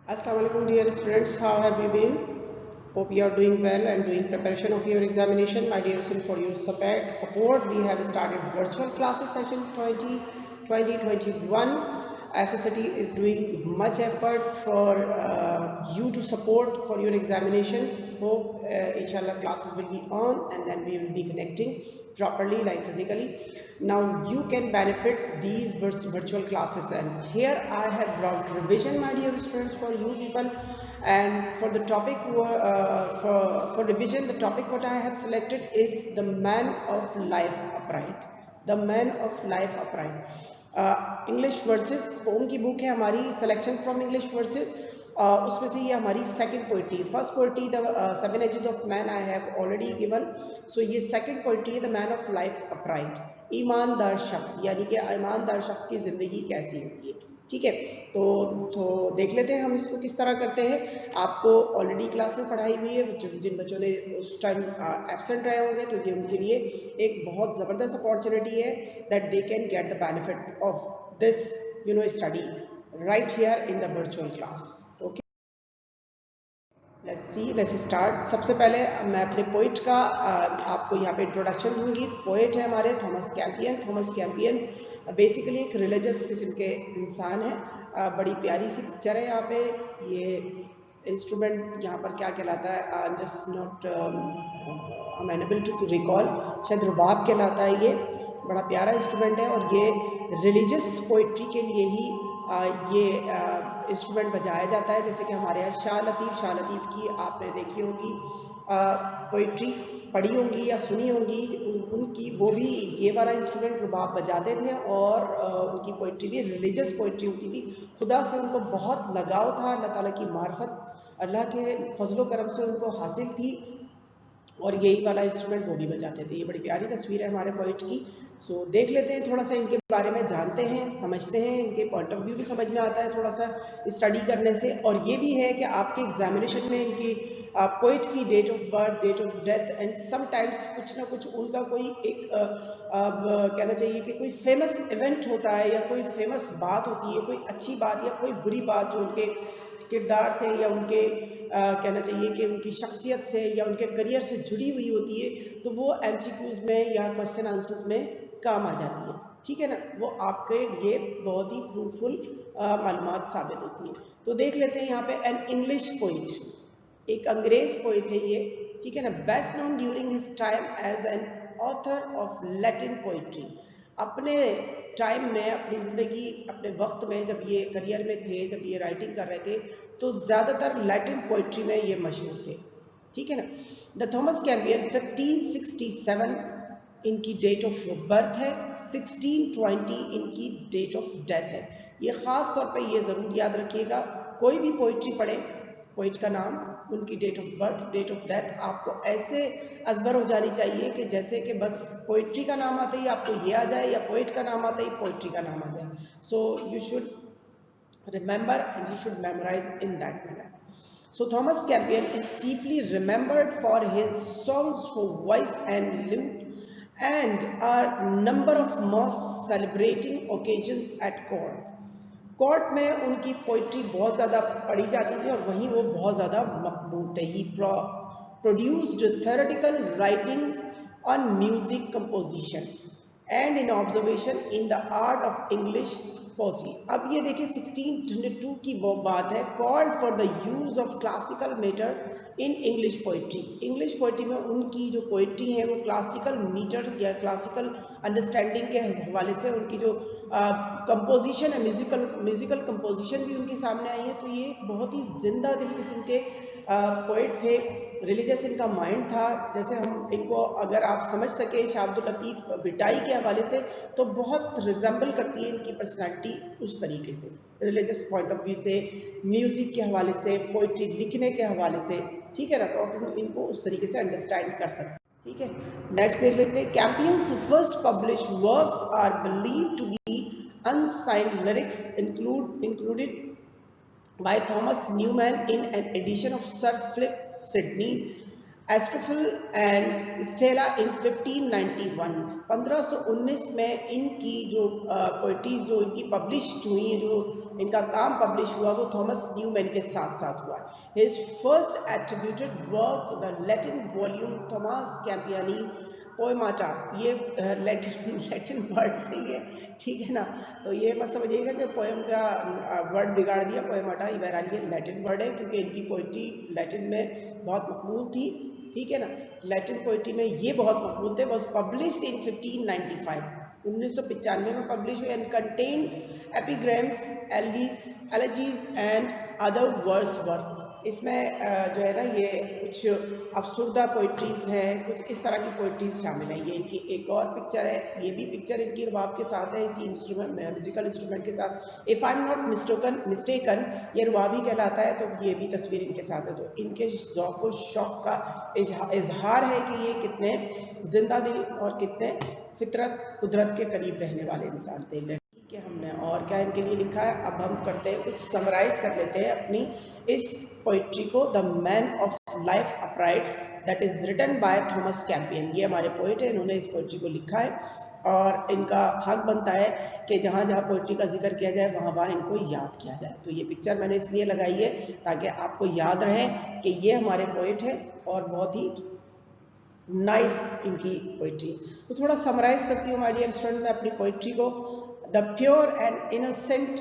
Assalamualaikum dear students, how have you been? Hope you are doing well and doing preparation of your examination. My dear students, for your support, we have started virtual classes session 2021. SST is doing much effort for you to support for your examination. Hope inshallah classes will be on and then we will be connecting properly like physically. Now you can benefit these virtual classes, and here I have brought revision, my dear students, for you people. And for the topic for revision, the topic what I have selected is the man of life upright. The man of life upright. English versus poem की book है हमारी, selection from English versus. उसमें से ये हमारी second poetry, first poetry the seven ages of man I have already given. So ये second poetry है the man of life upright, ईमानदार शख्स, यानी कि ईमानदार शख्स की ज़िंदगी कैसी होती है। ठीक है, तो देख लेते हैं हम इसको किस तरह करते हैं। आपको ऑलरेडी क्लास में पढ़ाई हुई है, जिन बच्चों ने उस टाइम एब्सेंट रहे होंगे तो ये उनके लिए एक बहुत ज़बरदस्त अपॉर्चुनिटी है that they can get the benefit of this study right here in the virtual class. Okay, let's start. सबसे पहले मैं अपने पोइट का आपको यहाँ पे इंट्रोडक्शन दूंगी। पोइट है हमारे Thomas Campion. Thomas Campion basically एक रिलीजियस किस्म के इंसान है। बड़ी प्यारी सी पिक्चर है यहाँ पे। ये इंस्ट्रूमेंट यहाँ पर क्या कहलाता है, I am just not amenable to recall, शायद रुबाब कहलाता है। ये बड़ा प्यारा इंस्ट्रूमेंट है और ये रिलीजियस पोइट्री के लिए ही ये इंस्ट्रूमेंट बजाया जाता है। जैसे कि हमारे यहाँ शाह लतीफ़ की आपने देखी होगी पोइट्री, पढ़ी होंगी या सुनी होंगी उनकी, वो भी ये वाला इंस्ट्रूमेंट रुबाब बजाते थे और उनकी पोइट्री भी रिलीजियस पोइट्री होती थी। खुदा से उनको बहुत लगाव था, अल्लाह ताला की मार्फत अल्लाह के फजलो करम से उनको हासिल थी और यही वाला इंस्ट्रूमेंट वो भी बजाते थे। ये बड़ी प्यारी तस्वीर है हमारे पोइट की। सो देख लेते हैं, थोड़ा सा इनके बारे में जानते हैं, समझते हैं, इनके पॉइंट ऑफ व्यू भी समझ में आता है थोड़ा सा स्टडी करने से। और ये भी है कि आपके एग्जामिनेशन में इनकी पोइट की date of birth, date of death and sometimes कुछ ना कुछ उनका कोई एक कहना चाहिए कि कोई फेमस इवेंट होता है या कोई फेमस बात होती है, कोई अच्छी बात या कोई बुरी बात जो उनके किरदार से या उनके कहना चाहिए कि उनकी शख्सियत से या उनके करियर से जुड़ी हुई होती है, तो वो एमसीक्यूज में या क्वेश्चन आंसर्स में काम आ जाती है। ठीक है ना, वो आपके लिए बहुत ही फ्रूटफुल मालूमात साबित होती है। तो देख लेते हैं यहाँ पे एन इंग्लिश पोइट, एक अंग्रेज पोइट है ये। ठीक है ना, best known during his time as an author of Latin poetry. अपने टाइम में, अपनी ज़िंदगी, अपने वक्त में जब ये करियर में थे, जब ये राइटिंग कर रहे थे, तो ज़्यादातर लैटिन पोइट्री में ये मशहूर थे। ठीक है ना, द थॉमस कैंपियन 1567 इनकी डेट ऑफ बर्थ है, 1620 इनकी डेट ऑफ डेथ है। ये ख़ास तौर पे ये ज़रूर याद रखिएगा, कोई भी पोइट्री पढ़े, पोइट का नाम, उनकी date of birth, date of death आपको ऐसे अजबर हो जानी चाहिए कि जैसे कि बस पोइट्री का नाम आते ही आपको ये आ जाए या पोइट का नाम आते ही पोइट्री का नाम आ जाए। So you should remember and you should memorize in that manner. So Thomas Campion is chiefly remembered for his songs for voice and lute and a number of most celebrating occasions at court. Court में उनकी poetry बहुत ज़्यादा पढ़ी जाती थी और वहीं वो बहुत ज़्यादा मकबूल थे। He produced theoretical writings on music composition and in observation in the art of English poesy. अब ये देखिए 1602 की वो बात है, called for the use of classical metre in English poetry. English poetry में उनकी जो पोइट्री है वो क्लासिकल मीटर या क्लासिकल अंडरस्टैंडिंग के हवाले से उनकी जो कंपोजिशन है, म्यूजिकल कंपोजिशन भी उनके सामने आई है। तो ये बहुत ही जिंदा दिल किस्म के पोइट थे, रिलीजियस इनका माइंड था। जैसे हम इनको अगर आप समझ सके शाह अब्दुल लतीफ़ भिटाई के हवाले से, तो बहुत रिजेंबल करती है इनकी पर्सनालिटी उस तरीके से, रिलीजियस पॉइंट ऑफ व्यू से, म्यूज़िक के हवाले से, पोइट्री लिखने के हवाले से। ठीक है ना, तो आप इनको उस तरीके से अंडरस्टैंड कर सकते हैं। ठीक है, नेक्स्ट देख लेते हैं। Campion's first published works are believed to be unsigned lyrics included by Thomas Newman in an edition of Sir Philip Sidney Astrophil and Stella in 1591। 1519 में इनकी जो पोइट्रीज जो इनकी पब्लिश हुई हैं, जो इनका काम पब्लिश हुआ वो थॉमस न्यूमैन के साथ साथ हुआ। His first attributed work the Latin volume Thomas Campiani poemata, ये लैटिन वर्ड से ही है, ठीक है ना, तो ये मत समझिएगा कि पोएम का वर्ड बिगाड़ दिया पोएमाटा, ये बहरहाल ये लैटिन वर्ड है क्योंकि इनकी पोइट्री लैटिन में बहुत मकबूल थी, ठीक है ना, लैटिन पोइट्री में ये बहुत मकबूल थे। वॉज पब्लिश्ड इन 1595, 1995 में पब्लिश हुए and contain epigrams, elegies and other verse work. इसमें जो है ना ये कुछ अफसुर्दा पोइट्रीज हैं, कुछ इस तरह की पोइट्रीज शामिल है। ये इनकी एक और पिक्चर है, ये भी पिक्चर इनकी रुबाब के साथ है, इसी इंस्ट्रूमेंट म्यूजिकल इंस्ट्रूमेंट के साथ। If I am not mistaken ये रुबाबी कहलाता है, तो ये भी तस्वीर इनके साथ है। तो इनके ज़ौक़ व शौक़ का इजहार है कि ये कितने जिंदा दिल और कितने फितरत कुदरत के करीब रहने वाले इंसान थे। कि हमने और क्या इनके लिए लिखा है, अब हम करते हैं कुछ समराइज कर लेते हैं अपनी इस पोइट्री को। The man of life upright that is written by Thomas Campion, ये हमारे पोइट है, इन्होंने इस पोइट्री को लिखा है और इनका हक बनता है कि जहाँ जहाँ पोइट्री का जिक्र किया जाए वहाँ वहाँ इनको याद किया जाए। तो ये पिक्चर मैंने इसलिए लगाई है ताकि आपको याद रहे कि ये हमारे पोइट है और बहुत ही नाइस इनकी पोइट्री। तो थोड़ा समराइज करती हूँ माय डियर स्टूडेंट मैं अपनी पोइट्री को। The pure and innocent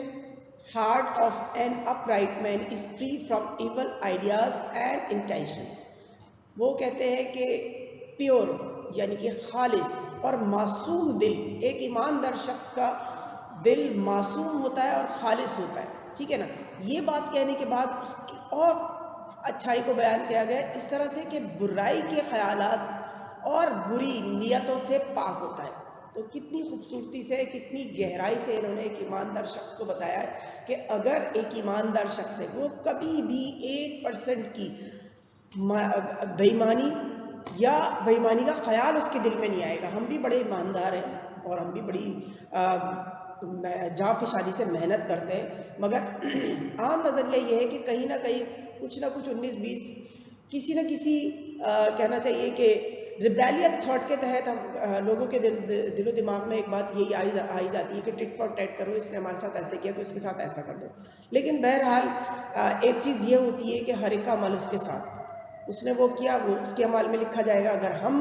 heart of an upright man is free from evil ideas and intentions. वो कहते हैं कि प्योर यानी कि खालिस और मासूम दिल, एक ईमानदार शख्स का दिल मासूम होता है और खालिस होता है, ठीक है ना। ये बात कहने के बाद उसकी और अच्छाई को बयान किया गया इस तरह से कि बुराई के ख्यालात और बुरी नीयतों से पाक होता है। तो कितनी खूबसूरती से, कितनी गहराई से इन्होंने एक ईमानदार शख्स को बताया है कि अगर एक ईमानदार शख्स है वो कभी भी 1% की बेईमानी या बेईमानी का ख्याल उसके दिल में नहीं आएगा। हम भी बड़े ईमानदार हैं और हम भी बड़ी जाफिशानी से मेहनत करते हैं, मगर आम नज़रिया ये है कि कहीं ना कहीं कुछ ना कुछ 19-20 किसी न किसी कहना चाहिए कि रिबेलियस थॉट के तहत हम लोगों के दिलो दिमाग में एक बात यही आई जाती है कि टिट फॉर टैट करो, इसने हमारे साथ ऐसे किया तो इसके साथ ऐसा कर दो। लेकिन बहरहाल एक चीज़ ये होती है कि हर एक का अमल उसके साथ, उसने वो किया वो उसके अमाल में लिखा जाएगा। अगर हम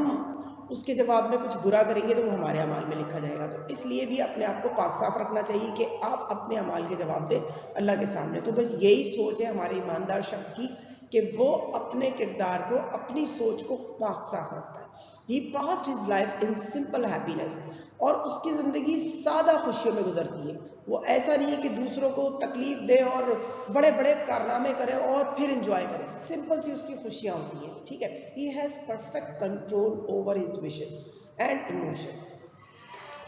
उसके जवाब में कुछ बुरा करेंगे तो वो हमारे अमाल में लिखा जाएगा। तो इसलिए भी अपने आप को पाक साफ रखना चाहिए कि आप अपने अमाल के जवाब दें अल्लाह के सामने। तो बस यही सोच है हमारे ईमानदार शख्स की कि वो अपने किरदार को, अपनी सोच को पाक साफ रखता है। He passed his life in simple happiness, और उसकी ज़िंदगी सादा खुशियों में गुजरती है। वो ऐसा नहीं है कि दूसरों को तकलीफ दे और बड़े बड़े कारनामे करे और फिर इंजॉय करे, सिंपल सी उसकी खुशियाँ होती हैं, ठीक है। He has perfect control over his wishes and emotion।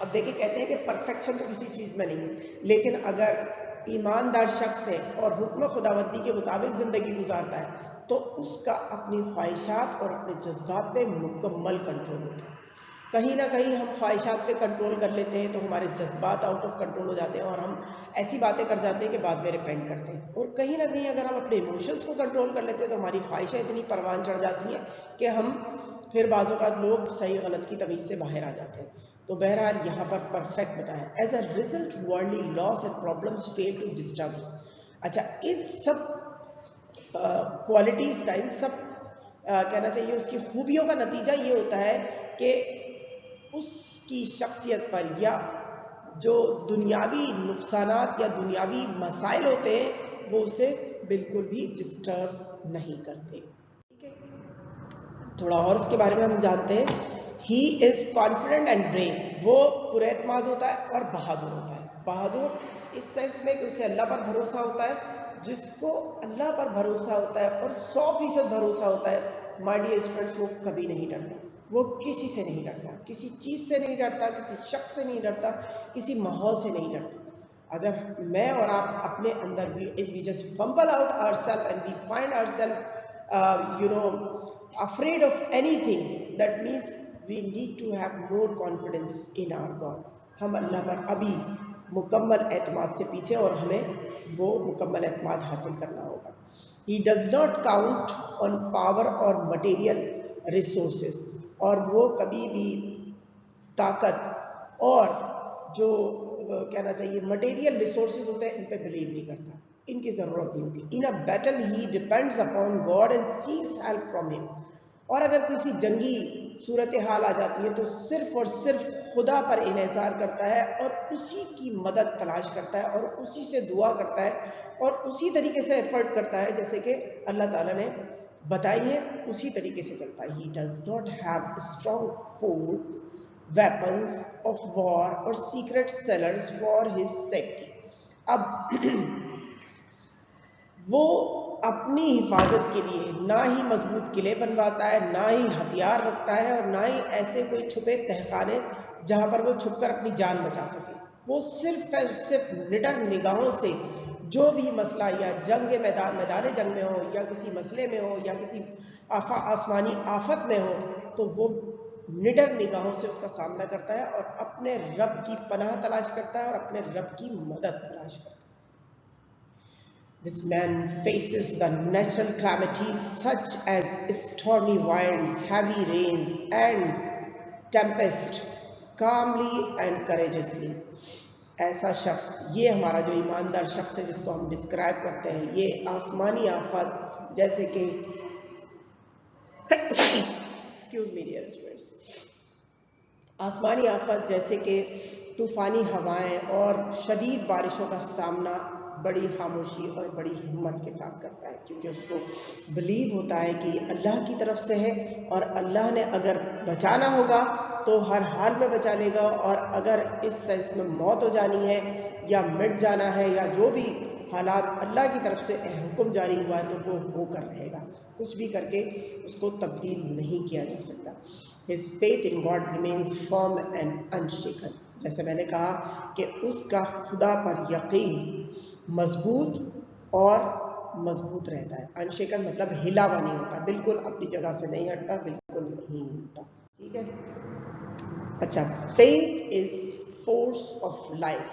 अब देखिए कहते हैं कि परफेक्शन तो किसी चीज़ में नहीं है, लेकिन अगर ईमानदार शख्स है और हुक्म खुदावंदी के मुताबिक ज़िंदगी गुजारता है तो उसका अपनी ख्वाहिशात और अपने जज्बात पे मुकम्मल कंट्रोल होता है। कहीं ना कहीं हम ख्वाहिशात पे कंट्रोल कर लेते हैं तो हमारे जज्बात आउट ऑफ कंट्रोल हो जाते हैं और हम ऐसी बातें कर जाते हैं कि बाद में रिपेंट करते हैं। और कहीं ना कहीं अगर हम अपने इमोशंस को कंट्रोल कर लेते हैं तो हमारी ख्वाहिशें इतनी परवान चढ़ जाती हैं कि हम फिर बाज़ों का लोग सही गलत की तमीज़ से बाहर आ जाते हैं। तो बहरहाल यहाँ पर परफेक्ट बताया, as a result worldly loss and problems fail to disturb. अच्छा, इन सब क्वालिटीज़ का, इन सब कहना चाहिए उसकी खूबियों का नतीजा ये होता है कि उसकी शख्सियत पर या जो दुनियावी नुकसानात या दुनियावी मसाइल होते हैं वो उसे बिल्कुल भी डिस्टर्ब नहीं करते, ठीक है। थोड़ा और उसके बारे में हम जानते हैं। He is confident and brave, वो पुरएतमाद होता है और बहादुर होता है। बहादुर इस सेंस में कि उसे अल्लाह पर भरोसा होता है। जिसको अल्लाह पर भरोसा होता है और 100% भरोसा होता है, माय डियर स्टूडेंट्स, वो कभी नहीं डरता। वो किसी से नहीं डरता, किसी चीज़ से नहीं डरता, किसी शख्स से नहीं डरता, किसी माहौल से नहीं डरता। अगर मैं और आप अपने अंदर if we just fumble out ourselves and we find ourselves afraid of anything, that means we need to have more confidence in our God। हम अल्लाह पर अभी मुकम्मल एतमाद से पीछे और हमें वो मुकम्मल एतमाद हासिल करना होगा। He does not count on power और material resources, और वो कभी भी ताकत और जो कहना चाहिए मटेरियल रिसोर्सेज होते हैं, इन पे बिलीव नहीं करता, इनकी ज़रूरत नहीं होती। In a battle he depends upon God and seeks help from him. और अगर किसी जंगी सूरत हाल आ जाती है तो सिर्फ और सिर्फ खुदा पर इन्हिसार करता है और उसी की मदद तलाश करता है और उसी से दुआ करता है और उसी तरीके से एफर्ट करता है जैसे कि अल्लाह ताला ने बताई है, उसी तरीके से चलता है। He does not have strong force, weapons of war और secret cellars for his safety. अब वो अपनी हिफाजत के लिए ना ही मजबूत किले बनवाता है, ना ही हथियार रखता है और ना ही ऐसे कोई छुपे तहखाने जहाँ पर वो छुपकर अपनी जान बचा सके। वो सिर्फ निडर निगाहों से जो भी मसला या जंग के मैदान जंग में हो या किसी मसले में हो या किसी आसमानी आफत में हो, तो वो निडर निगाहों से उसका सामना करता है और अपने रब की पनाह तलाश करता है और अपने रब की मदद तलाश करता है। This man faces the natural calamities such as stormy winds, heavy rains and tempest calmly and courageously. ऐसा शख्स, ये हमारा जो ईमानदार शख्स है जिसको हम डिस्क्राइब करते हैं, ये आसमानी आफत जैसे कि एक्सक्यूज मी डियर स्टूडेंट्स, आसमानी आफत जैसे कि तूफ़ानी हवाएं और शदीद बारिशों का सामना बड़ी खामोशी और बड़ी हिम्मत के साथ करता है, क्योंकि उसको बिलीव होता है कि अल्लाह की तरफ से है और अल्लाह ने अगर बचाना होगा तो हर हाल में बचा लेगा, और अगर इस सेंस में मौत हो जानी है या मिट जाना है या जो भी हालात अल्लाह की तरफ से हुक्म जारी हुआ है तो वो होकर रहेगा, कुछ भी करके उसको तब्दील नहीं किया जा सकता। His faith in God remains firm and unshaken. जैसे मैंने कहा कि उसका खुदा पर यकीन मजबूत और मजबूत रहता है। अनशेकन मतलब हिला हुआ नहीं होता, बिल्कुल अपनी जगह से नहीं हटता, बिल्कुल नहीं हिलता। ठीक है, अच्छा, faith is force of life.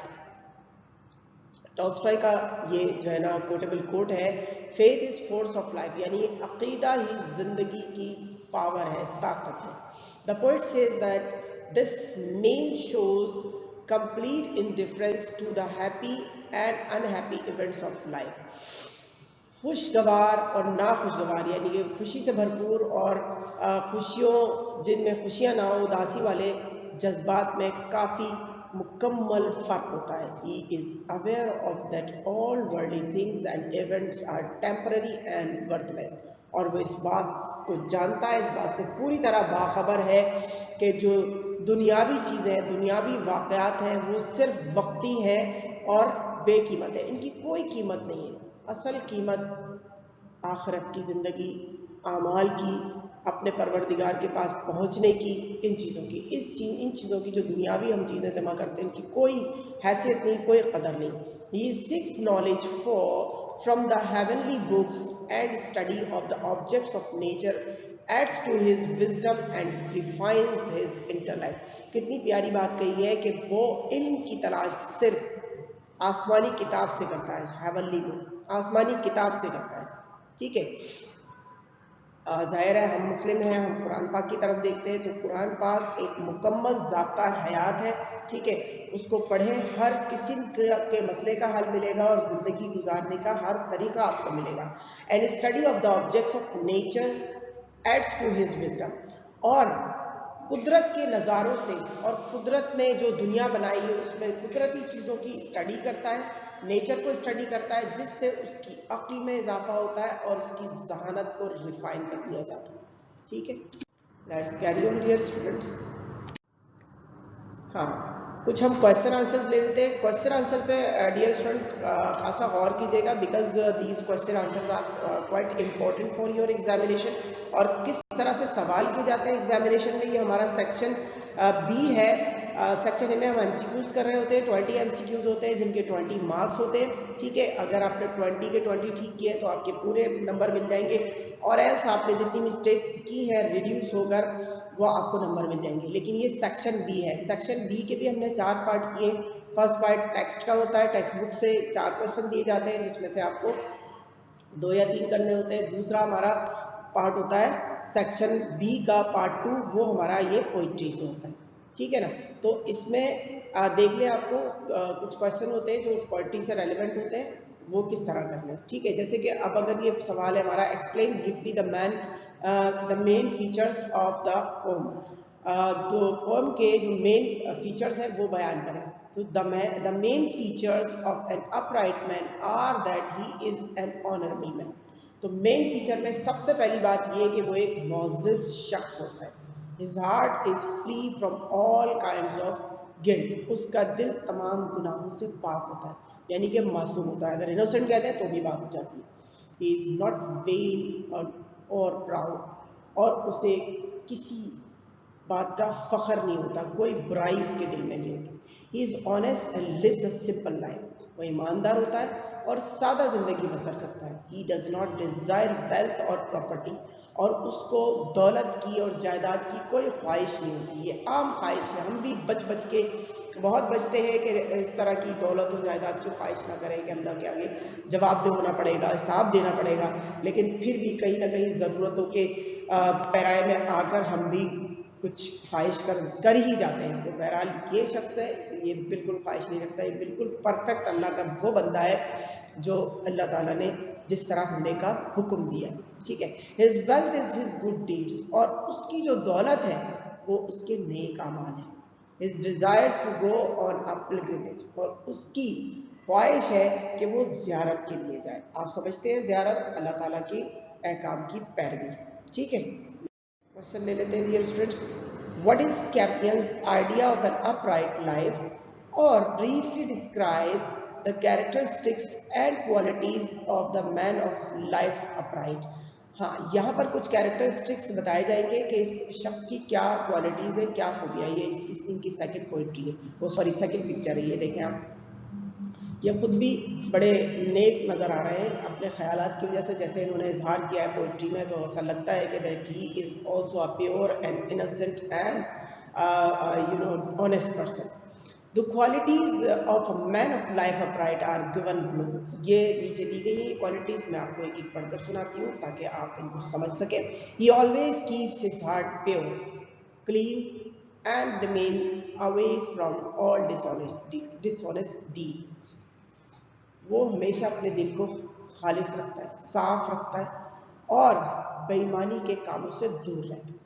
Tolstoy का ये जो है ना कोटेबल कोट है, faith is force of life, यानी अकीदा ही जिंदगी की पावर है, ताकत है। The poet says that this main shows complete indifference to the happy and unhappy events of life. खुशगवार और नाखुशगवार, यानी कि खुशी से भरपूर और खुशियों जिनमें खुशियां ना हो, उदासी वाले जज्बात में काफ़ी मुकम्मल फ़र्क होता है। He is aware of that all worldly things and events are temporary and worthless. और वो इस बात को जानता है, इस बात से पूरी तरह बाखबर है कि जो दुनियावी चीज़ें, दुनियावी वाक़यात हैं, वो सिर्फ वक्ती हैं और बेकीमत है, इनकी कोई कीमत नहीं है। असल कीमत आखिरत की ज़िंदगी, आमाल की, अपने परवरदिगार के पास पहुँचने की, इन चीज़ों की, इन चीज़ों की जो दुनियावी हम चीज़ें जमा करते हैं, इनकी कोई हैसियत नहीं, कोई कदर नहीं। He seeks knowledge from the heavenly books and study of the objects of nature adds to his wisdom and refines his intellect. कितनी प्यारी बात कही है कि वो इल्म की तलाश सिर्फ आसमानी किताब से करता है, हेवनली बुक, आसमानी किताब से करता है। ठीक है, ज़ाहिर है हम मुस्लिम हैं, हम कुरान पाक की तरफ देखते हैं तो कुरान पाक एक मुकम्मल ज़ाब्ता हयात है। ठीक है, उसको पढ़ें, हर किस्म के मसले का हल मिलेगा और ज़िंदगी गुजारने का हर तरीका आपको मिलेगा। And study of the objects of nature aids to his wisdom, और कुदरत के नज़ारों से और कुदरत ने जो दुनिया बनाई है उसमें कुदरती चीज़ों की स्टडी करता है, नेचर को स्टडी करता है, जिससे उसकी अक्ल में इजाफा होता है और उसकी जहानत को रिफाइन कर दिया जाता है। ठीक है, let's carry on dear students. हाँ, कुछ हम क्वेश्चन आंसर्स ले लेते हैं। क्वेश्चन आंसर पे डियर स्टूडेंट खासा गौर कीजिएगा, because these question answers are quite important for your examination. और किस तरह से सवाल किए जाते हैं एग्जामिनेशन में, ये हमारा सेक्शन बी है। सेक्शन ए में हम एमसीक्यूज कर रहे होते हैं, 20 एमसीक्यूज होते हैं जिनके 20 मार्क्स होते हैं। ठीक है, अगर आपने 20 के 20 ठीक किए तो आपके पूरे नंबर मिल जाएंगे, और एल्स आपने जितनी मिस्टेक की है रिड्यूस होकर वो आपको नंबर मिल जाएंगे। लेकिन ये सेक्शन बी है। सेक्शन बी के भी हमने 4 पार्ट किए। फर्स्ट पार्ट टेक्स्ट का होता है, टेक्स्ट बुक से 4 क्वेश्चन दिए जाते हैं जिसमें से आपको 2 या 3 करने होते हैं। दूसरा हमारा पार्ट होता है सेक्शन बी का पार्ट 2, वो हमारा ये पोइट्री से होता है। ठीक है ना, तो इसमें देख लें, आपको कुछ क्वेश्चन होते हैं जो पोइट्री से रेलिवेंट होते हैं, वो किस तरह करना है। ठीक है, जैसे कि अब अगर ये सवाल है हमारा, explain briefly the main features of the poem, तो पोम के जो मेन फीचर्स हैं वो बयान करें। तो the main features of an upright man are that he is an honourable man. तो मेन फीचर में सबसे पहली बात ये कि वो एक मोअज़्ज़ज़ शख्स होता है। His heart is free from all kinds of guilt. उसका दिल तमाम गुनाहों से पाक होता है, यानी कि मासूम होता है। अगर इनोसेंट कहते हैं तो भी बात हो जाती है। He is not vain or proud, और उसे किसी बात का फख्र नहीं होता, कोई बुराई उसके दिल में नहीं होती। He is honest and lives a simple life. वो ईमानदार होता है और सादा ज़िंदगी बसर करता है। He does not desire wealth or property, और उसको दौलत की और जायदाद की कोई ख्वाहिश नहीं होती। ये आम ख्वाहिश है, हम भी बच बच के बहुत बचते हैं कि इस तरह की दौलत और जायदाद की ख्वाहिश ना करें कि अल्लाह के आगे जवाबदेह होना पड़ेगा, हिसाब देना पड़ेगा। लेकिन फिर भी कहीं ना कहीं ज़रूरतों के पैराए में आकर हम भी कुछ ख्वाहिश कर ही जाते हैं। तो बहरहाल ये शख्स है, ये बिल्कुल ख्वाहिश नहीं रखता, ये बिल्कुल परफेक्ट अल्लाह का वो बंदा है जो अल्लाह ताला ने जिस तरह होने का हुक्म दिया है। ठीक है, his wealth is his good deeds, और उसकी जो दौलत है वो उसके नेक अमाल है। His desires to go on a pilgrimage, और उसकी ख्वाहिश है कि वो ज़ियारत के लिए जाए। आप समझते हैं ज़ियारत अल्लाह ताला के अहकाम की पैरवी। ठीक है, क्वेश्चन ले लेते हैं dear students. What is Campion's idea of an upright life, और briefly describe the characteristics and qualities of the man of life upright. हाँ, यहाँ पर कुछ कैरेक्टरिस्टिक्स बताए जाएंगे कि इस शख्स की क्या क्वालिटीज़ है, क्या खूबियाँ। ये इनकी सेकंड पोइट्री है, वो सॉरी सेकंड पिक्चर है। ये देखें आप, ये खुद भी बड़े नेक नज़र आ रहे हैं अपने ख़यालात की वजह से, जैसे इन्होंने इजहार किया है पोइट्री में। तो ऐसा लगता है कि that he is also a pure and innocent and honest person. The qualities of a man of life upright are given below. ये नीचे दी गई है क्वालिटीज़, मैं आपको एक एक पढ़कर सुनाती हूँ ताकि आप इनको समझ सकें। ही always keeps his heart pure, clean and remain away from all dishonest deeds. वो हमेशा अपने दिल को खालिस रखता है, साफ रखता है और बेईमानी के कामों से दूर रहता है।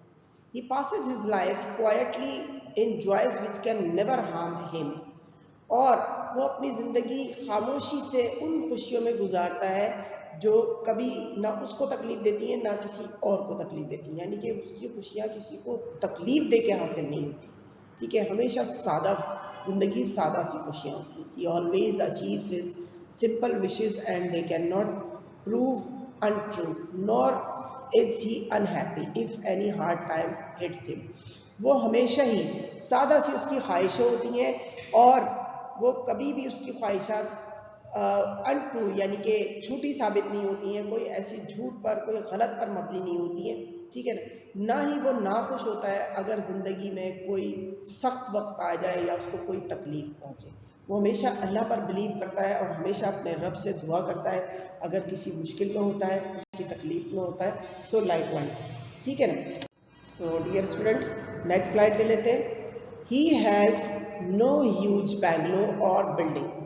He passes his life quietly in joys which can never harm him, और वो अपनी ज़िंदगी खामोशी से उन खुशियों में गुजारता है जो कभी ना उसको तकलीफ़ देती हैं ना किसी और को तकलीफ़ देती हैं, यानी कि उसकी खुशियाँ किसी को तकलीफ़ दे के हासिल नहीं होती। ठीक है, हमेशा सादा ज़िंदगी, सादा सी खुशियाँ होती हैं। He always achieves his simple wishes and they cannot prove untrue, nor is he unhappy if any hard time hits him. वो हमेशा ही सादा सी उसकी ख्वाहिशें होती हैं और वो कभी भी उसकी ख्वाहिशात अनट्रू यानी कि झूठी साबित नहीं होती हैं, कोई ऐसी झूठ पर, कोई गलत पर मबनी नहीं होती हैं। ठीक है ना ही वो नाखुश होता है अगर ज़िंदगी में कोई सख्त वक्त आ जाए या उसको कोई तकलीफ़ पहुँचे। वो हमेशा अल्लाह पर बिलीव करता है और हमेशा अपने रब से दुआ करता है अगर किसी मुश्किल में होता है, किसी तकलीफ़ में होता है। सो लाइकवाइज, ठीक है ना। So dear students, next slide ले लेते हैं। He has no huge bungalow और बिल्डिंग्स,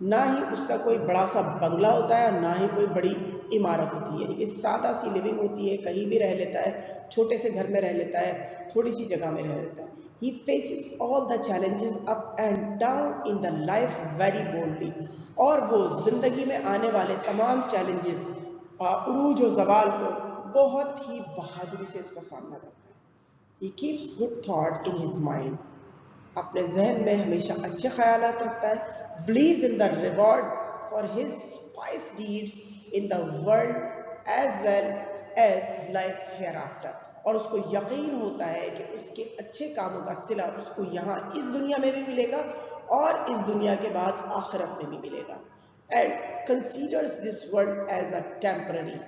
ना ही उसका कोई बड़ा सा बंगला होता है ना ही कोई बड़ी इमारत होती है, यानी कि सादा सी लिविंग होती है, कहीं भी रह लेता है, छोटे से घर में रह लेता है, थोड़ी सी जगह में रह लेता है। He faces all the challenges up and down in the life very boldly, और वो ज़िंदगी में आने वाले तमाम चैलेंजेस, उरूज और ज़वाल को बहुत ही बहादुरी से उसका सामना करता है। He keeps good thought in his mind, अपने जहन में हमेशा अच्छे ख्यालात रखता है। Believes in the reward for his pious deeds in the world as well as life hereafter, और उसको यकीन होता है कि उसके अच्छे कामों का सिला उसको यहाँ इस दुनिया में भी मिलेगा और इस दुनिया के बाद आखिरत में भी मिलेगा। And considers this world as a temporary,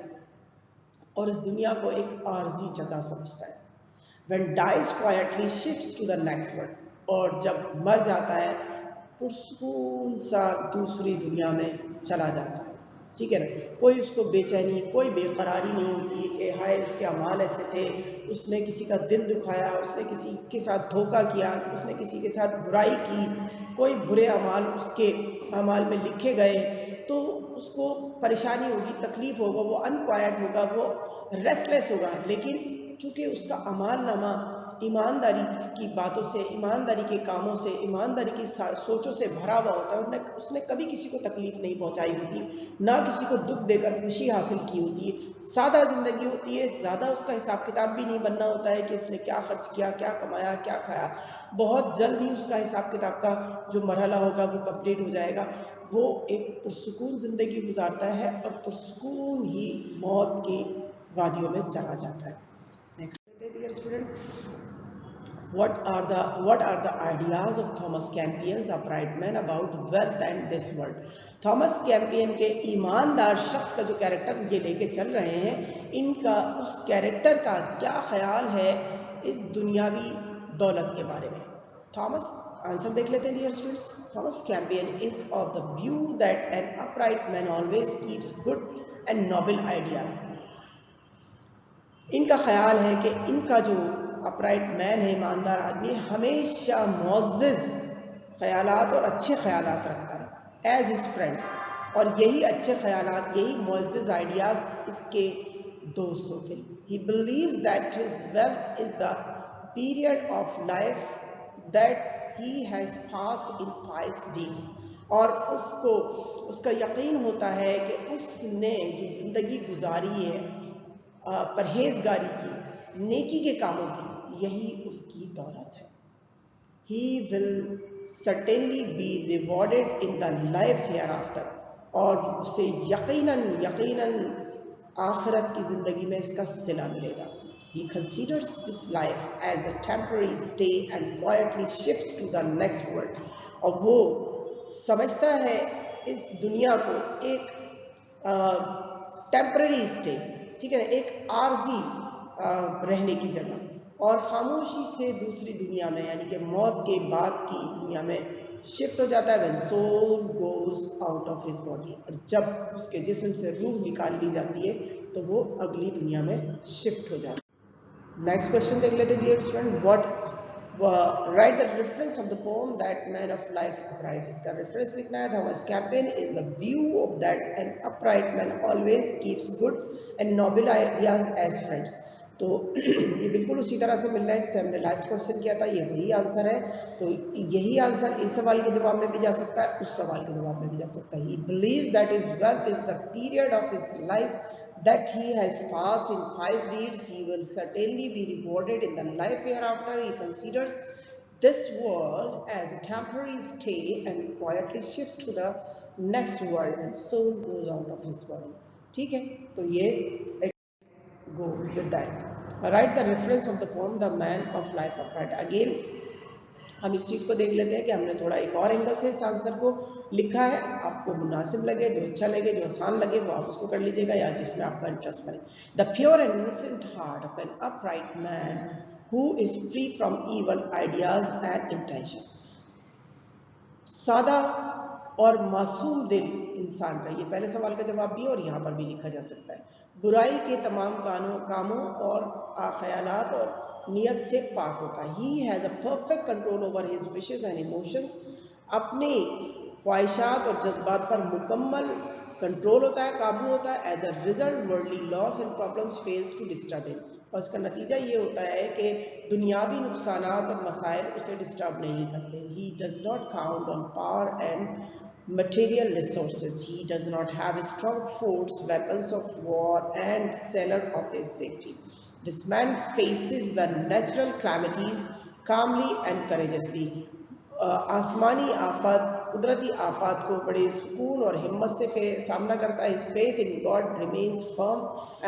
और इस दुनिया को एक आर्जी जगह समझता है। When dies quietly shifts to the next world, और जब मर जाता है पुरसकून सा दूसरी दुनिया में चला जाता है। ठीक है ना, कोई उसको बेचैनी, कोई बेकरारी नहीं होती कि हाय उसके अमाल ऐसे थे, उसने किसी का दिल दुखाया, उसने किसी के साथ धोखा किया, उसने किसी के साथ बुराई की, कोई बुरे अमाल उसके अमाल में लिखे गए तो उसको परेशानी होगी, तकलीफ होगा, वो अनक्वाइट होगा, वो रेस्टलेस होगा। लेकिन चूँकि उसका अमाल नामा ईमानदारी की बातों से, ईमानदारी के कामों से, ईमानदारी की सोचों से भरा हुआ होता है, उसने कभी किसी को तकलीफ नहीं पहुंचाई होती, ना किसी को दुख देकर खुशी हासिल की होती है। सादा ज़िंदगी होती है, ज़्यादा उसका हिसाब किताब भी नहीं बनना होता है कि उसने क्या खर्च किया, क्या कमाया, क्या खाया। बहुत जल्द ही उसका हिसाब किताब का जो मरहला होगा वो कंप्लीट हो जाएगा। वो एक पुरसुकून ज़िंदगी गुजारता है और पुरसुकून ही मौत की वादियों में चला जाता है। Next dear student, what are the ideas of Thomas Campion's upright man about wealth and this world? Thomas Campion के ईमानदार शख्स का जो कैरेक्टर ये लेके चल रहे हैं, इनका उस कैरेक्टर का क्या ख्याल है इस दुनियावी दौलत के बारे में। थॉमस, आंसर देख लेते हैं dear students. Thomas Campion is of the view that an upright man always keeps good and noble ideas. इनका ख्याल है कि इनका जो अपराइट मैन है, ईमानदार आदमी, हमेशा मुअज़्ज़िज़ ख्यालात और अच्छे ख्यालात रखता है एज हिज फ्रेंड्स, और यही अच्छे ख्यालात, यही मुअज़्ज़िज़ आइडियाज़ इसके दोस्त होते हैं। He believes that his wealth is the period of life that he has passed in price deeds, और उसको उसका यकीन होता है कि उसने जो ज़िंदगी गुजारी है परहेजगारी की, नेकी के कामों की, यही उसकी दौलत है। He will certainly be rewarded in the life hereafter, और उसे यकीनन आखिरत की ज़िंदगी में इसका सिला मिलेगा। He considers this life as a temporary stay and quietly shifts to the next world, और वो समझता है इस दुनिया को एक टेम्पररी स्टे, ठीक है ना, एक आर्जी रहने की जगह, और खामोशी से दूसरी दुनिया में, यानी कि मौत के बाद की दुनिया में शिफ्ट हो जाता है। when soul goes out of his body, और जब उसके जिस्म से रूह निकाल ली जाती है तो वो अगली दुनिया में शिफ्ट हो जाता है। नेक्स्ट क्वेश्चन देख लेते हैं dear student. Write the reference of the poem that man of life upright. इसका रेफरेंस लिखना है। Thomas Campion is the view of that an upright man always keeps good and noble ideas as friends. तो ये बिल्कुल उसी तरह से मिल रहा है जिससे हमने लास्ट क्वेश्चन किया था, ये वही आंसर है। तो यही आंसर इस सवाल के जवाब में भी जा सकता है, उस सवाल के जवाब में भी जा सकता है। He believes that his wealth is the period of his life that he has passed in pious deeds. He will certainly be rewarded in the life hereafter. He considers this world as a temporary stay and quietly shifts to the next world and soul goes out of his body. ठीक है, तो ये go with that. Write the reference of the poem The Man of Life Upright. Again हम इस चीज़ को देख लेते हैं कि हमने थोड़ा एक और एंगल से इस आंसर को लिखा है। आपको मुनासिब लगे, जो अच्छा लगे, जो आसान लगे, वो आप उसको कर लीजिएगा, या जिसमें आपका इंटरेस्ट बने। The pure and innocent heart of an upright man who is free from evil ideas and intentions. सादा और मासूम दिल इंसान का, ये पहले सवाल का जवाब भी है और यहाँ पर भी लिखा जा सकता है, बुराई के तमाम कामों और ख्यालात और नियत से पाक होता है। He has a perfect control over his wishes and emotions. अपने ख्वाहिशात और जज्बात पर मुकम्मल कंट्रोल होता है, काबू होता है। As a result worldly loss and problems fails to disturb him, और इसका नतीजा ये होता है कि दुनियावी नुकसानात और मसाइल उसे डिस्टर्ब नहीं करते। ही does not count on power and material resources. He does not have strong forts, weapons of war and cellar of his safety. This man faces the natural calamities calmly and courageously. आसमानी आफत, कुदरती आफत को बड़े सुकून और हिम्मत से सामना करता है। His faith in God remains firm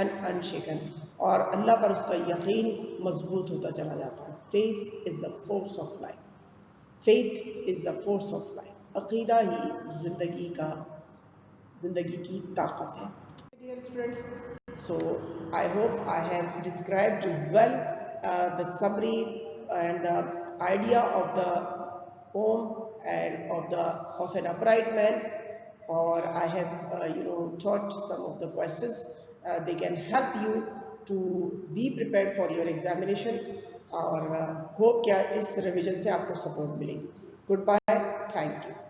and unshaken, और अल्लाह पर उसका यकीन मजबूत होता चला जाता है। Faith is the force of life. Faith is the force of life. अकीदा ही जिंदगी की ताकत है। Dear students, so I hope I have described well the summary and the idea of the poem and of an upright man, or I have taught some of the questions. They can help you to be prepared for your examination, और hope क्या इस revision से आपको support मिलेगी। Goodbye. Thank you.